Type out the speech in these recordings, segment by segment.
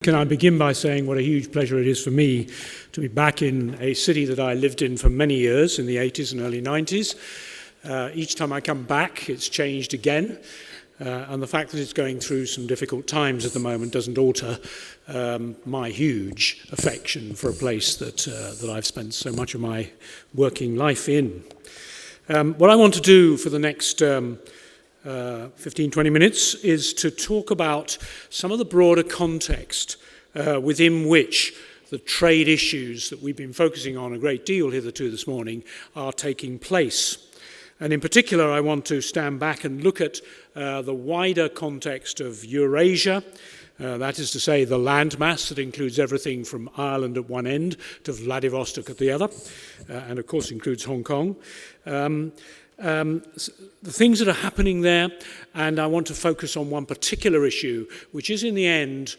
Can I begin by saying what a huge pleasure it is for me to be back in a city that I lived in for many years in the 80s and early 90s. Each time I come back, it's changed again. And the fact that it's going through some difficult times at the moment doesn't alter my huge affection for a place that I've spent so much of my working life in. What I want to do for the next 15-20 minutes is to talk about some of the broader context within which the trade issues that we've been focusing on a great deal hitherto this morning are taking place. And in particular, I want to stand back and look at the wider context of Eurasia, that is to say the landmass that includes everything from Ireland at one end to Vladivostok at the other, and of course includes Hong Kong. The things that are happening there, and I want to focus on one particular issue, which is in the end,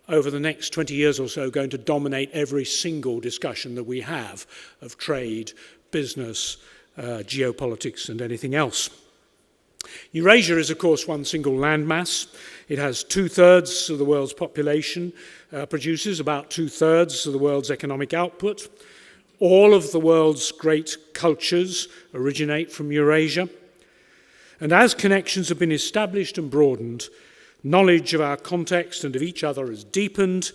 over the next 20 years or so, going to dominate every single discussion that we have of trade, business, geopolitics and anything else. Eurasia is, of course, one single landmass. It has 2/3 of the world's population, produces about 2/3 of the world's economic output. All of the world's great cultures originate from Eurasia. And as connections have been established and broadened, knowledge of our context and of each other has deepened,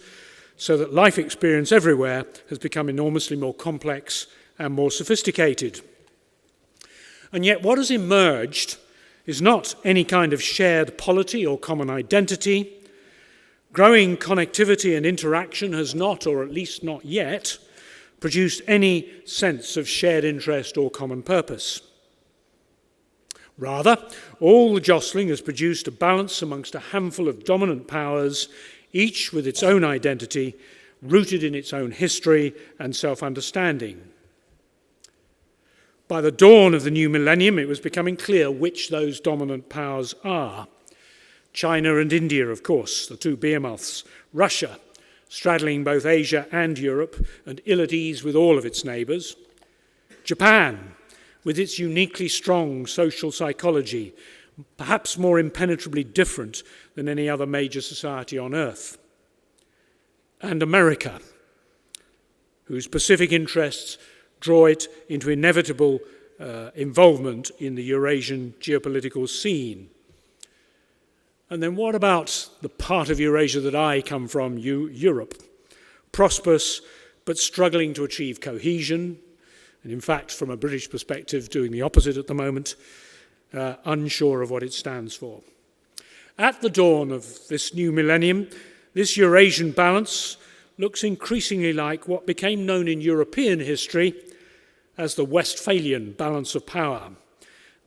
so that life experience everywhere has become enormously more complex and more sophisticated. And yet what has emerged is not any kind of shared polity or common identity. Growing connectivity and interaction has not, or at least not yet, produced any sense of shared interest or common purpose. Rather, all the jostling has produced a balance amongst a handful of dominant powers, each with its own identity, rooted in its own history and self-understanding. By the dawn of the new millennium, it was becoming clear which those dominant powers are. China and India, of course, the two behemoths. Russia, straddling both Asia and Europe and ill at ease with all of its neighbours. Japan, with its uniquely strong social psychology, perhaps more impenetrably different than any other major society on earth. And America, whose Pacific interests draw it into inevitable involvement in the Eurasian geopolitical scene. And then what about the part of Eurasia that I come from, Europe? Prosperous, but struggling to achieve cohesion, and in fact, from a British perspective, doing the opposite at the moment, unsure of what it stands for. At the dawn of this new millennium, this Eurasian balance looks increasingly like what became known in European history as the Westphalian balance of power,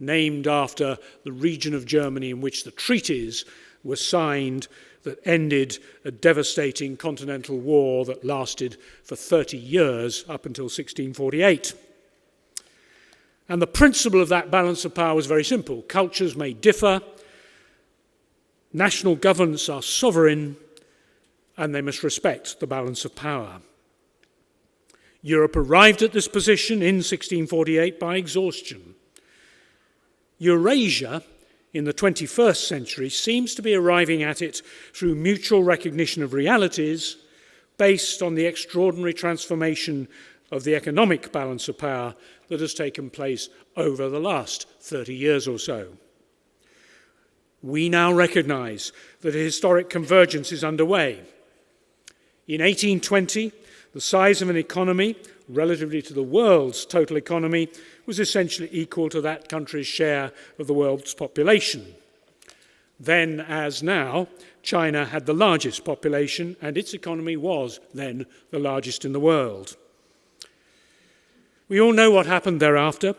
named after the region of Germany in which the treaties were signed that ended a devastating continental war that lasted for 30 years up until 1648. And the principle of that balance of power was very simple. Cultures may differ, national governments are sovereign, and they must respect the balance of power. Europe arrived at this position in 1648 by exhaustion. Eurasia, in the 21st century, seems to be arriving at it through mutual recognition of realities based on the extraordinary transformation of the economic balance of power that has taken place over the last 30 years or so. We now recognize that a historic convergence is underway. In 1820, the size of an economy, relatively to the world's total economy, was essentially equal to that country's share of the world's population. Then, as now, China had the largest population, and its economy was then the largest in the world. We all know what happened thereafter.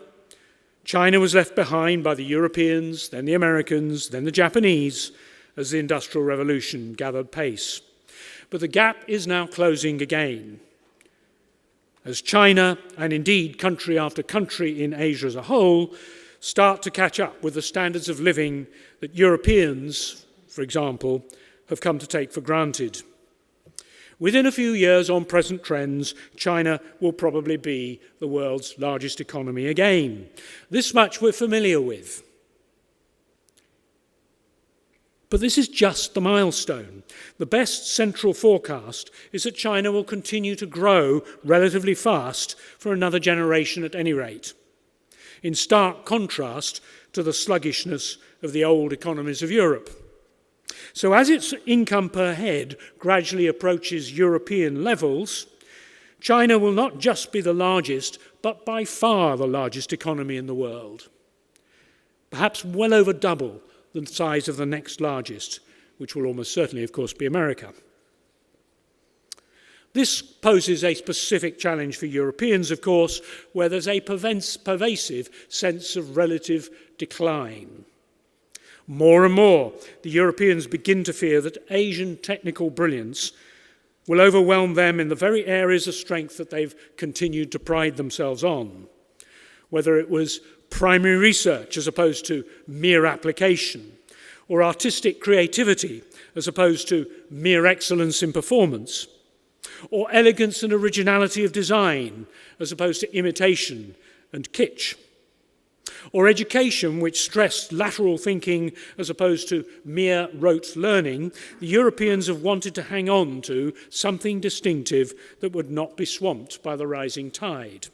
China was left behind by the Europeans, then the Americans, then the Japanese, as the Industrial Revolution gathered pace. But the gap is now closing again. As China, and indeed country after country in Asia as a whole, start to catch up with the standards of living that Europeans, for example, have come to take for granted. Within a few years, on present trends, China will probably be the world's largest economy again. This much we're familiar with. But this is just the milestone. The best central forecast is that China will continue to grow relatively fast for another generation at any rate, in stark contrast to the sluggishness of the old economies of Europe. So as its income per head gradually approaches European levels, China will not just be the largest, but by far the largest economy in the world. Perhaps well over double the size of the next largest, which will almost certainly, of course, be America. This poses a specific challenge for Europeans, of course, where there's a pervasive sense of relative decline. More and more, the Europeans begin to fear that Asian technical brilliance will overwhelm them in the very areas of strength that they've continued to pride themselves on, whether it was primary research as opposed to mere application, or artistic creativity as opposed to mere excellence in performance, or elegance and originality of design as opposed to imitation and kitsch, or education which stressed lateral thinking as opposed to mere rote learning. The Europeans have wanted to hang on to something distinctive that would not be swamped by the rising tide.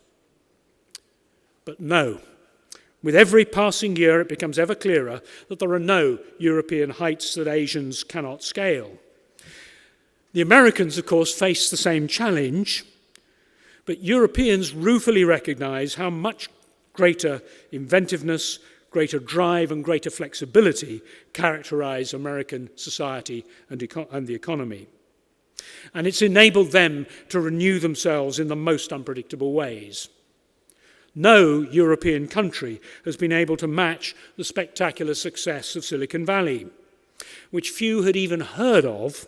But no. With every passing year, it becomes ever clearer that there are no European heights that Asians cannot scale. The Americans, of course, face the same challenge, but Europeans ruefully recognize how much greater inventiveness, greater drive, and greater flexibility characterize American society and the economy. And it's enabled them to renew themselves in the most unpredictable ways. No European country has been able to match the spectacular success of Silicon Valley, which few had even heard of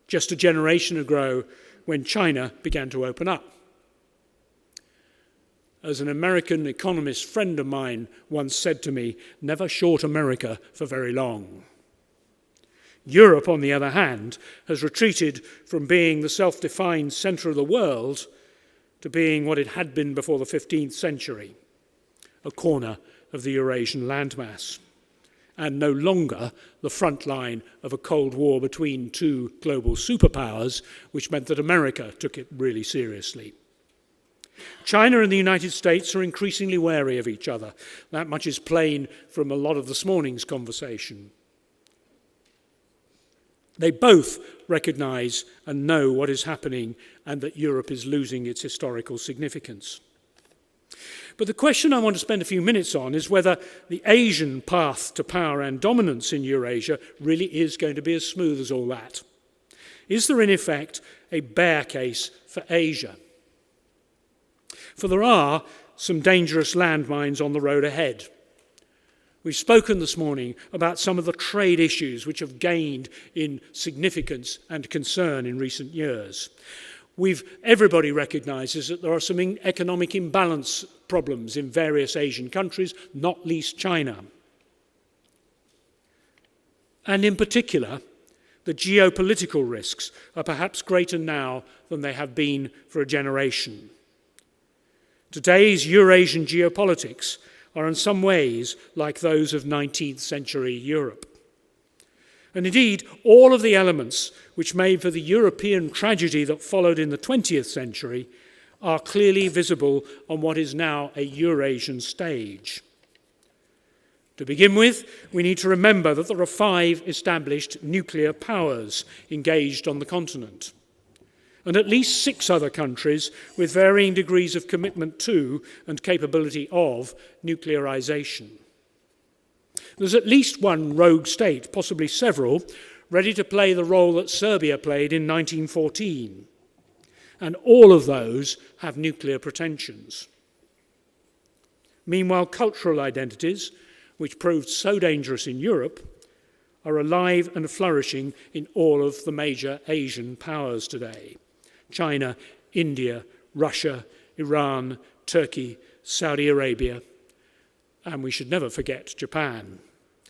just a generation ago when China began to open up. As an American economist friend of mine once said to me, never short America for very long. Europe, on the other hand, has retreated from being the self-defined centre of the world to being what it had been before the 15th century, a corner of the Eurasian landmass, and no longer the front line of a Cold War between two global superpowers, which meant that America took it really seriously. China and the United States are increasingly wary of each other. That much is plain from a lot of this morning's conversation. They both recognize and know what is happening and that Europe is losing its historical significance. But the question I want to spend a few minutes on is whether the Asian path to power and dominance in Eurasia really is going to be as smooth as all that. Is there, in effect, a bear case for Asia? For there are some dangerous landmines on the road ahead. We've spoken this morning about some of the trade issues which have gained in significance and concern in recent years. Everybody recognises that there are some economic imbalance problems in various Asian countries, not least China. And in particular, the geopolitical risks are perhaps greater now than they have been for a generation. Today's Eurasian geopolitics are in some ways like those of 19th century Europe. And indeed, all of the elements which made for the European tragedy that followed in the 20th century are clearly visible on what is now a Eurasian stage. To begin with, we need to remember that there are 5 established nuclear powers engaged on the continent, and at least 6 other countries with varying degrees of commitment to and capability of nuclearization. There's at least one rogue state, possibly several, ready to play the role that Serbia played in 1914. And all of those have nuclear pretensions. Meanwhile, cultural identities, which proved so dangerous in Europe, are alive and flourishing in all of the major Asian powers today. China, India, Russia, Iran, Turkey, Saudi Arabia, and we should never forget Japan.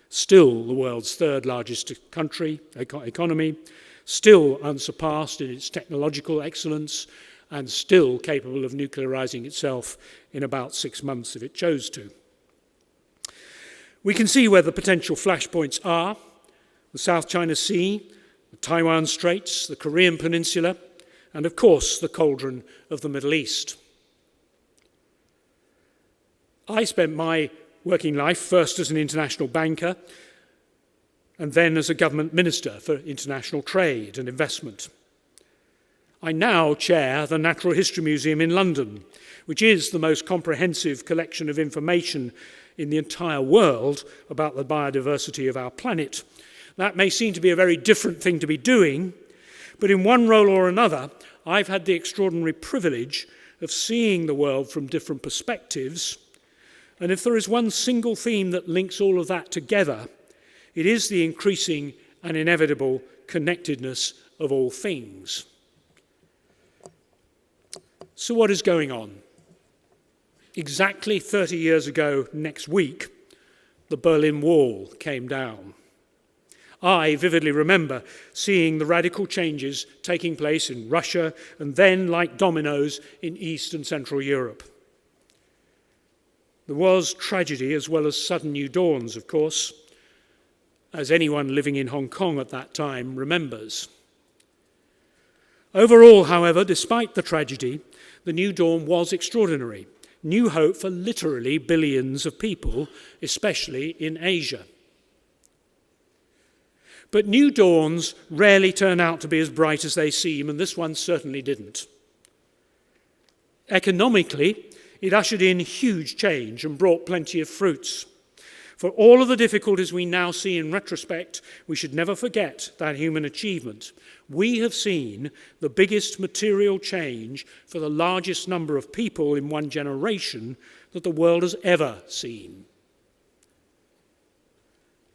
Still the world's 3rd largest economy, still unsurpassed in its technological excellence, and still capable of nuclearizing itself in about 6 months if it chose to. We can see where the potential flashpoints are. the South China Sea, the Taiwan Straits, the Korean Peninsula, and of course the cauldron of the Middle East. I spent my working life first as an international banker and then as a government minister for international trade and investment. I now chair the Natural History Museum in London, which is the most comprehensive collection of information in the entire world about the biodiversity of our planet. That may seem to be a very different thing to be doing, but in one role or another, I've had the extraordinary privilege of seeing the world from different perspectives. And if there is one single theme that links all of that together, it is the increasing and inevitable connectedness of all things. So what is going on? Exactly 30 years ago next week, the Berlin Wall came down. I vividly remember seeing the radical changes taking place in Russia and then, like dominoes, in East and Central Europe. There was tragedy as well as sudden new dawns, of course, as anyone living in Hong Kong at that time remembers. Overall, however, despite the tragedy, the new dawn was extraordinary. New hope for literally billions of people, especially in Asia. But new dawns rarely turn out to be as bright as they seem, and this one certainly didn't. Economically, it ushered in huge change and brought plenty of fruits. For all of the difficulties we now see in retrospect, we should never forget that human achievement. We have seen the biggest material change for the largest number of people in one generation that the world has ever seen.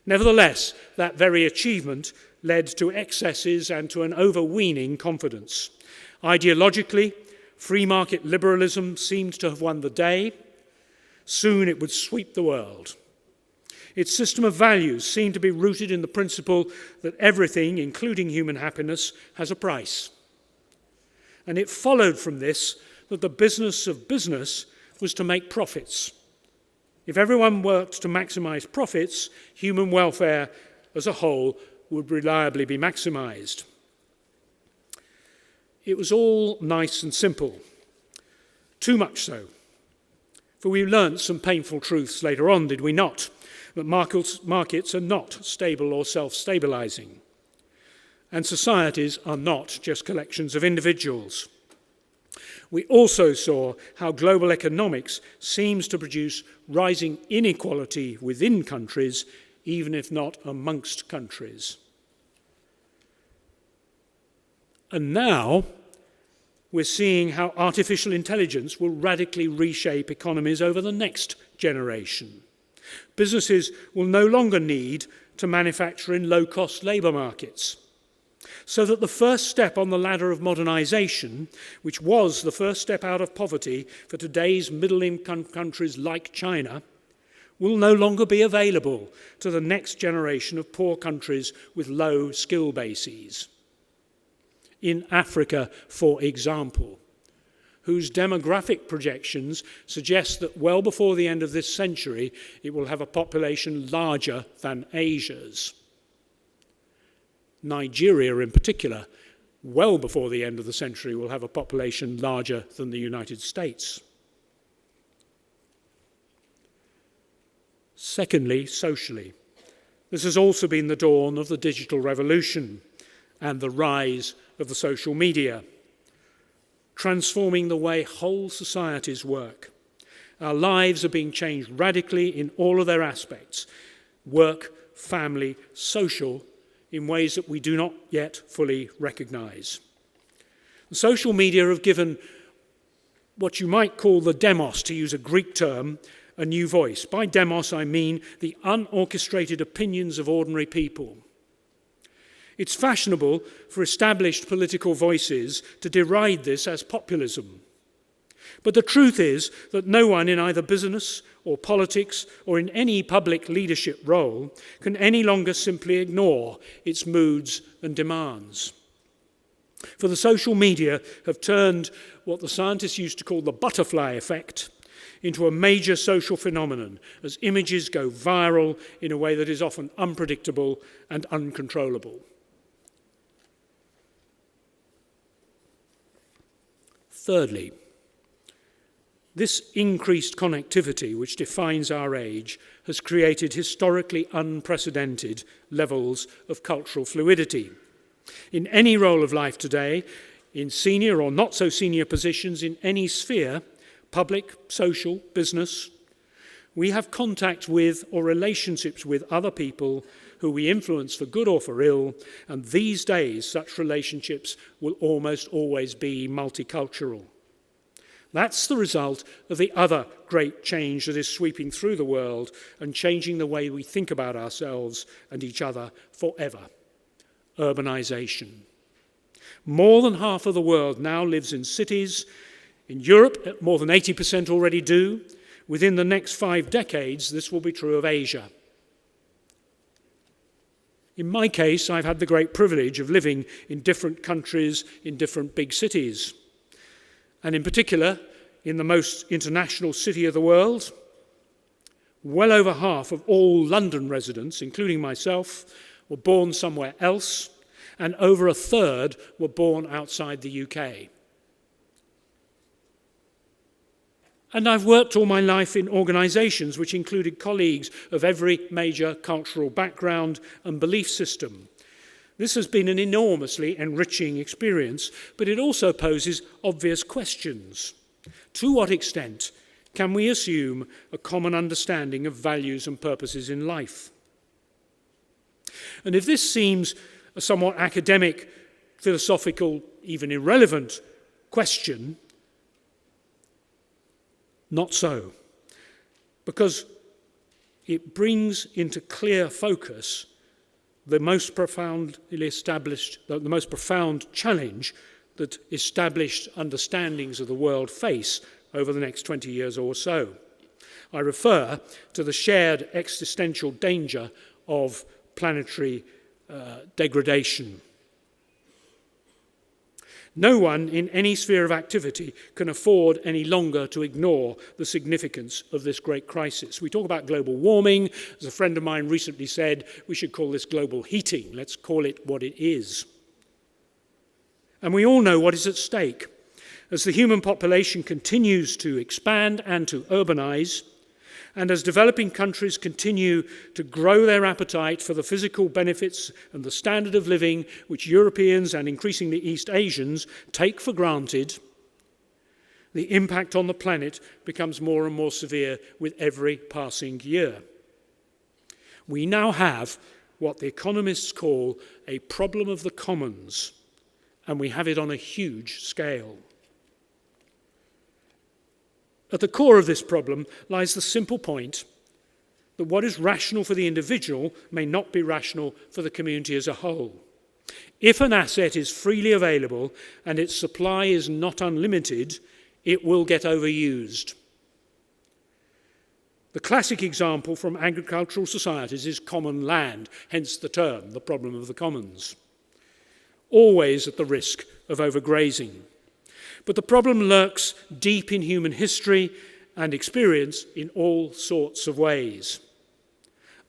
Nevertheless, that very achievement led to excesses and to an overweening confidence. Ideologically, free market liberalism seemed to have won the day. Soon it would sweep the world. Its system of values seemed to be rooted in the principle that everything, including human happiness, has a price. And it followed from this that the business of business was to make profits. If everyone worked to maximize profits, human welfare as a whole would reliably be maximized. It was all nice and simple, too much so. For we learnt some painful truths later on, did we not? That markets are not stable or self-stabilizing, and societies are not just collections of individuals. We also saw how global economics seems to produce rising inequality within countries, even if not amongst countries. And now we're seeing how artificial intelligence will radically reshape economies over the next generation. Businesses will no longer need to manufacture in low-cost labour markets, so that the first step on the ladder of modernisation, which was the first step out of poverty for today's middle-income countries like China, will no longer be available to the next generation of poor countries with low skill bases. In Africa, for example, whose demographic projections suggest that well before the end of this century, it will have a population larger than Asia's. Nigeria, in particular, well before the end of the century, will have a population larger than the United States. Secondly, socially, this has also been the dawn of the digital revolution and the rise of the social media, transforming the way whole societies work. Our lives are being changed radically in all of their aspects: work, family, social, in ways that we do not yet fully recognize. The social media have given what you might call the demos, to use a Greek term, a new voice. By demos, I mean the unorchestrated opinions of ordinary people. It's fashionable for established political voices to deride this as populism. But the truth is that no one in either business or politics or in any public leadership role can any longer simply ignore its moods and demands. For the social media have turned what the scientists used to call the butterfly effect into a major social phenomenon as images go viral in a way that is often unpredictable and uncontrollable. Thirdly, this increased connectivity which defines our age has created historically unprecedented levels of cultural fluidity. In any role of life today, in senior or not so senior positions in any sphere, public, social, business, we have contact with or relationships with other people who we influence for good or for ill, and these days such relationships will almost always be multicultural. That's the result of the other great change that is sweeping through the world and changing the way we think about ourselves and each other forever: urbanization. More than half of the world now lives in cities. In Europe, more than 80% already do. Within the next 5 decades, this will be true of Asia. In my case, I've had the great privilege of living in different countries, in different big cities. And in particular, in the most international city of the world, well over half of all London residents, including myself, were born somewhere else, and over a third were born outside the UK. And I've worked all my life in organisations which included colleagues of every major cultural background and belief system. This has been an enormously enriching experience, but it also poses obvious questions. To what extent can we assume a common understanding of values and purposes in life? And if this seems a somewhat academic, philosophical, even irrelevant question, not so, because it brings into clear focus the most profound challenge that established understandings of the world face over the next 20 years or so. I refer to the shared existential danger of planetary degradation. No one in any sphere of activity can afford any longer to ignore the significance of this great crisis. We talk about global warming. As a friend of mine recently said, we should call this global heating. Let's call it what it is. And we all know what is at stake. As the human population continues to expand and to urbanize, and as developing countries continue to grow their appetite for the physical benefits and the standard of living which Europeans and increasingly East Asians take for granted, the impact on the planet becomes more and more severe with every passing year. We now have what the economists call a problem of the commons, and we have it on a huge scale. At the core of this problem lies the simple point that what is rational for the individual may not be rational for the community as a whole. If an asset is freely available and its supply is not unlimited, it will get overused. The classic example from agricultural societies is common land, hence the term, the problem of the commons, always at the risk of overgrazing. But the problem lurks deep in human history and experience in all sorts of ways.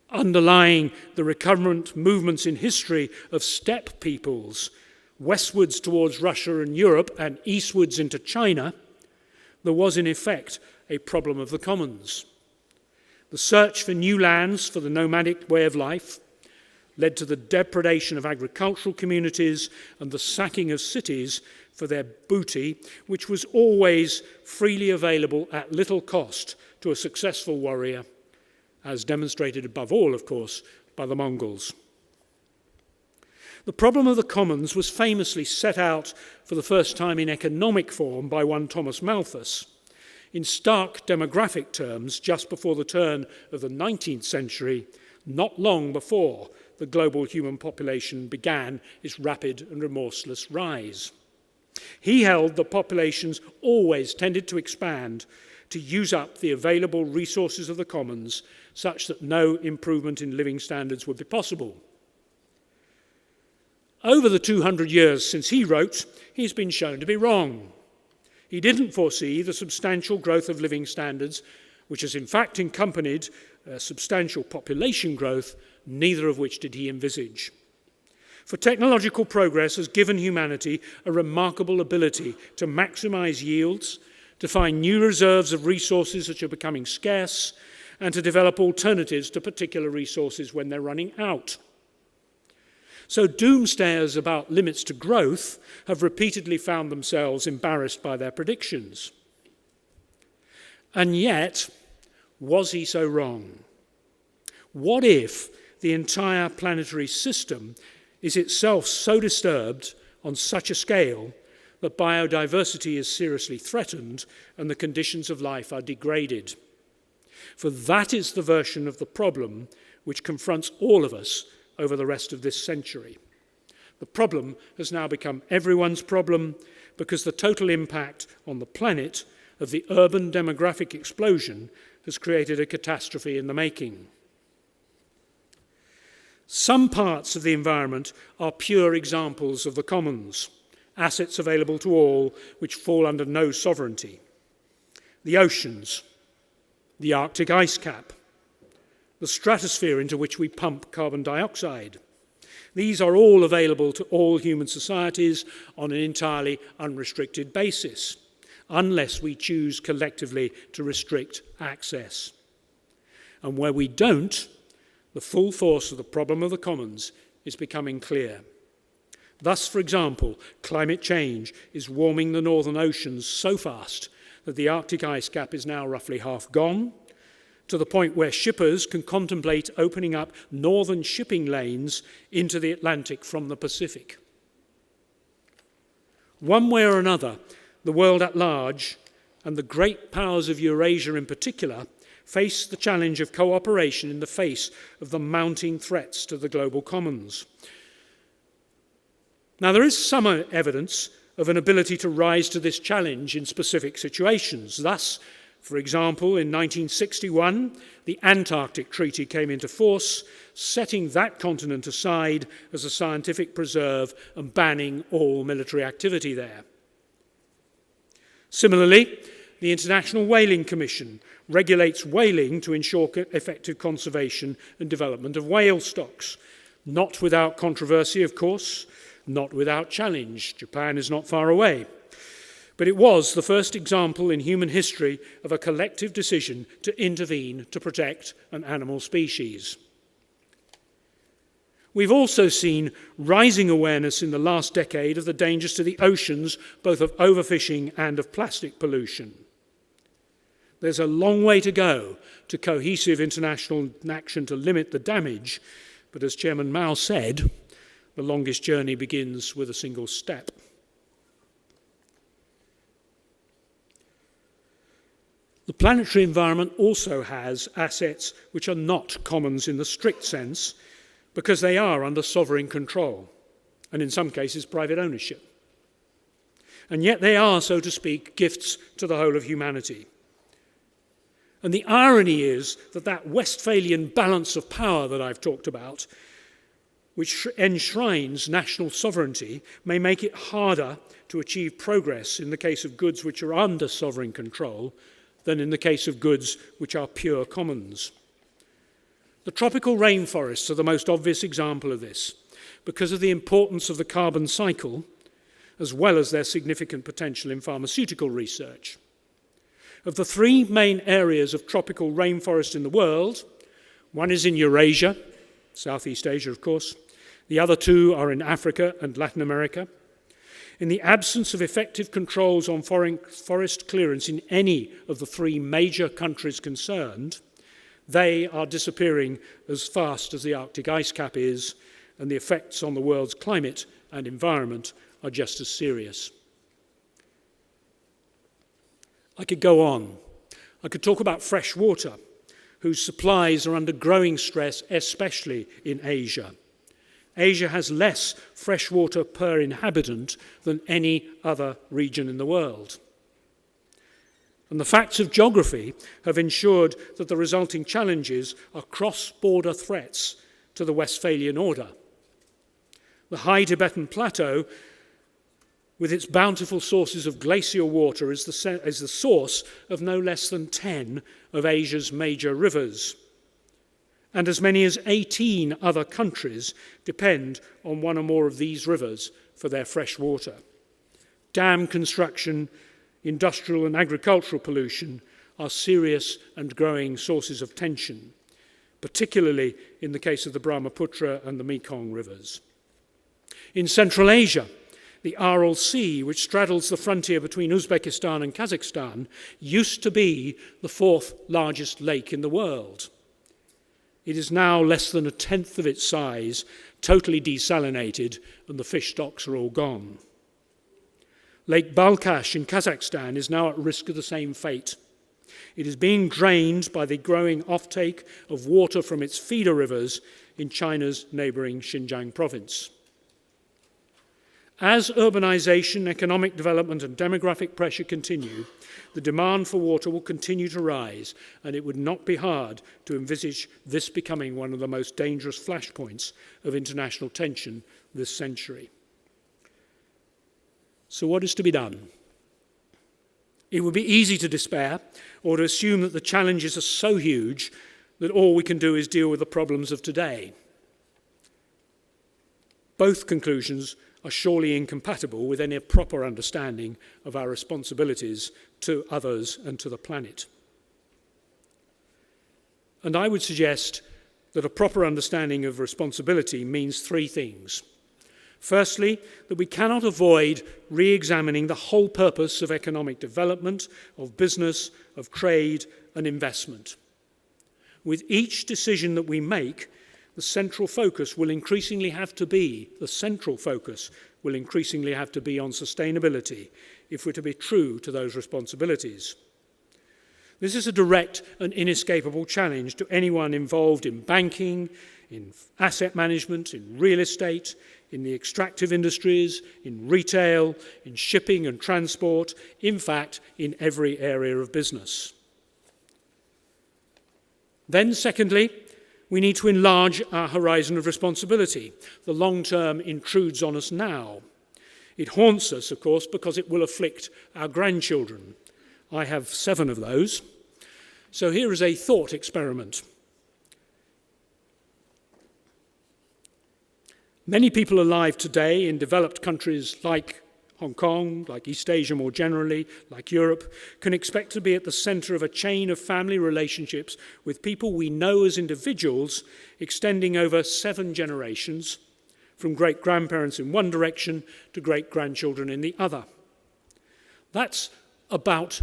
Underlying the recurrent movements in history of steppe peoples, westwards towards Russia and Europe and eastwards into China, there was in effect a problem of the commons. The search for new lands for the nomadic way of life led to the depredation of agricultural communities and the sacking of cities for their booty, which was always freely available at little cost to a successful warrior, as demonstrated above all, of course, by the Mongols. The problem of the commons was famously set out for the first time in economic form by one Thomas Malthus. In stark demographic terms, just before the turn of the 19th century, not long before the global human population began its rapid and remorseless rise. He held that populations always tended to expand to use up the available resources of the commons such that no improvement in living standards would be possible. Over the 200 years since he wrote, he's been shown to be wrong. He didn't foresee the substantial growth of living standards, which has in fact accompanied substantial population growth, neither of which did he envisage. For technological progress has given humanity a remarkable ability to maximize yields, to find new reserves of resources which are becoming scarce, and to develop alternatives to particular resources when they're running out. So doomsayers about limits to growth have repeatedly found themselves embarrassed by their predictions. And yet, was he so wrong? What if the entire planetary system is itself so disturbed on such a scale that biodiversity is seriously threatened and the conditions of life are degraded? For that is the version of the problem which confronts all of us over the rest of this century. The problem has now become everyone's problem because the total impact on the planet of the urban demographic explosion has created a catastrophe in the making. Some parts of the environment are pure examples of the commons, assets available to all which fall under no sovereignty. The oceans, the Arctic ice cap, the stratosphere into which we pump carbon dioxide. These are all available to all human societies on an entirely unrestricted basis, unless we choose collectively to restrict access. And where we don't, the full force of the problem of the commons is becoming clear. Thus, for example, climate change is warming the northern oceans so fast that the Arctic ice cap is now roughly half gone, to the point where shippers can contemplate opening up northern shipping lanes into the Atlantic from the Pacific. One way or another, the world at large, and the great powers of Eurasia in particular, face the challenge of cooperation in the face of the mounting threats to the global commons. Now, there is some evidence of an ability to rise to this challenge in specific situations. Thus, for example, in 1961, the Antarctic Treaty came into force, setting that continent aside as a scientific preserve and banning all military activity there. Similarly, the International Whaling Commission regulates whaling to ensure effective conservation and development of whale stocks. Not without controversy, of course, not without challenge. Japan is not far away. But it was the first example in human history of a collective decision to intervene to protect an animal species. We've also seen rising awareness in the last decade of the dangers to the oceans, both of overfishing and of plastic pollution. There's a long way to go to cohesive international action to limit the damage, but as Chairman Mao said, the longest journey begins with a single step. The planetary environment also has assets which are not commons in the strict sense because they are under sovereign control and in some cases private ownership. And yet they are, so to speak, gifts to the whole of humanity. And the irony is that that Westphalian balance of power that I've talked about, which enshrines national sovereignty, may make it harder to achieve progress in the case of goods which are under sovereign control than in the case of goods which are pure commons. The tropical rainforests are the most obvious example of this, because of the importance of the carbon cycle, as well as their significant potential in pharmaceutical research. Of the three main areas of tropical rainforest in the world, one is in Eurasia, Southeast Asia, of course. The other two are in Africa and Latin America. In the absence of effective controls on forest clearance in any of the three major countries concerned, they are disappearing as fast as the Arctic ice cap is, and the effects on the world's climate and environment are just as serious. I could go on. I could talk about fresh water, whose supplies are under growing stress, especially in Asia. Asia has less fresh water per inhabitant than any other region in the world. And the facts of geography have ensured that the resulting challenges are cross-border threats to the Westphalian order. The high Tibetan plateau with its bountiful sources of glacial water, is the source of no less than 10 of Asia's major rivers. And as many as 18 other countries depend on one or more of these rivers for their fresh water. Dam construction, industrial and agricultural pollution are serious and growing sources of tension, particularly in the case of the Brahmaputra and the Mekong rivers. In Central Asia, the Aral Sea, which straddles the frontier between Uzbekistan and Kazakhstan, used to be the 4th largest lake in the world. It is now less than 1/10 of its size, totally desalinated, and the fish stocks are all gone. Lake Balkhash in Kazakhstan is now at risk of the same fate. It is being drained by the growing offtake of water from its feeder rivers in China's neighbouring Xinjiang province. As urbanization, economic development and demographic pressure continue, the demand for water will continue to rise, and it would not be hard to envisage this becoming one of the most dangerous flashpoints of international tension this century. So what is to be done? It would be easy to despair or to assume that the challenges are so huge that all we can do is deal with the problems of today. Both conclusions are surely incompatible with any proper understanding of our responsibilities to others and to the planet. And I would suggest that a proper understanding of responsibility means 3 things. Firstly, that we cannot avoid re-examining the whole purpose of economic development, of business, of trade and investment. With each decision that we make, the central focus will increasingly have to be on sustainability if we're to be true to those responsibilities. This is a direct and inescapable challenge to anyone involved in banking, in asset management, in real estate, in the extractive industries, in retail, in shipping and transport, in fact, in every area of business. Then, secondly, we need to enlarge our horizon of responsibility. The long term intrudes on us now. It haunts us, of course, because it will afflict our grandchildren. I have 7 of those. So here is a thought experiment. Many people alive today in developed countries like Hong Kong, like East Asia more generally, like Europe, can expect to be at the centre of a chain of family relationships with people we know as individuals extending over 7 generations, from great-grandparents in one direction to great-grandchildren in the other. That's about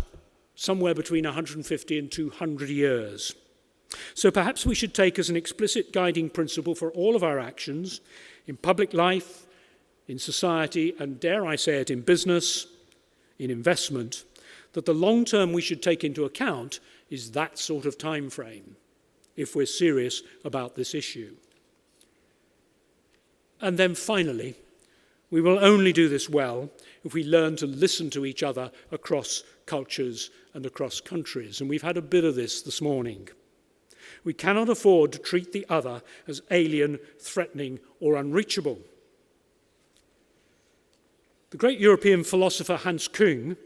somewhere between 150 and 200 years. So perhaps we should take as an explicit guiding principle for all of our actions in public life, in society, and dare I say it, in business, in investment, that the long term we should take into account is that sort of time frame, if we're serious about this issue. And then finally, we will only do this well if we learn to listen to each other across cultures and across countries. And we've had a bit of this morning. We cannot afford to treat the other as alien, threatening, or unreachable. The great European philosopher Hans Küng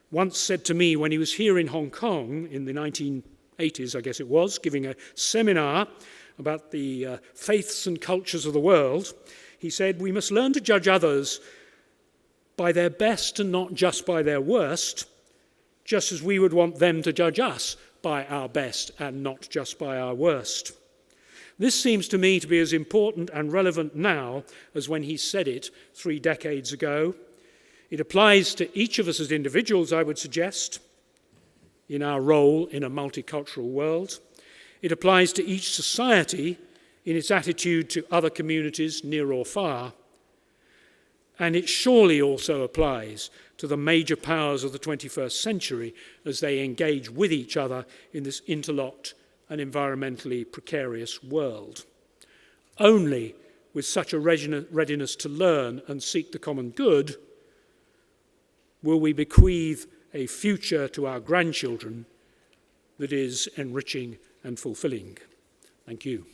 once said to me when he was here in Hong Kong in the 1980s, I guess it was, giving a seminar about the faiths and cultures of the world, he said, "We must learn to judge others by their best and not just by their worst, just as we would want them to judge us by our best and not just by our worst." This seems to me to be as important and relevant now as when he said it 3 decades ago. It applies to each of us as individuals, I would suggest, in our role in a multicultural world. It applies to each society in its attitude to other communities, near or far. And it surely also applies to the major powers of the 21st century as they engage with each other in this interlocked and environmentally precarious world. Only with such a readiness to learn and seek the common good will we bequeath a future to our grandchildren that is enriching and fulfilling. Thank you.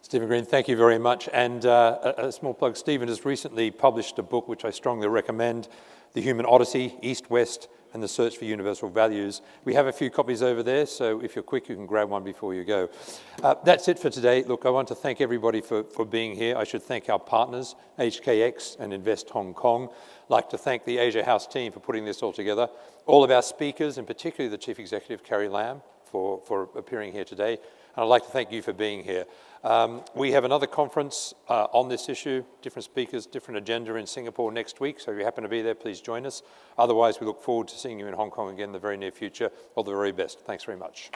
Stephen Green, thank you very much. And a small plug, Stephen has recently published a book which I strongly recommend, The Human Odyssey, East, West, and the Search for Universal Values. We have a few copies over there, so if you're quick, you can grab one before you go. That's it for today. Look, I want to thank everybody for being here. I should thank our partners, HKX and Invest Hong Kong. I'd like to thank the Asia House team for putting this all together, all of our speakers, and particularly the Chief Executive, Carrie Lam, for appearing here today. And I'd like to thank you for being here. We have another conference on this issue, different speakers, different agenda in Singapore next week. So if you happen to be there, please join us. Otherwise, we look forward to seeing you in Hong Kong again in the very near future. All the very best. Thanks very much.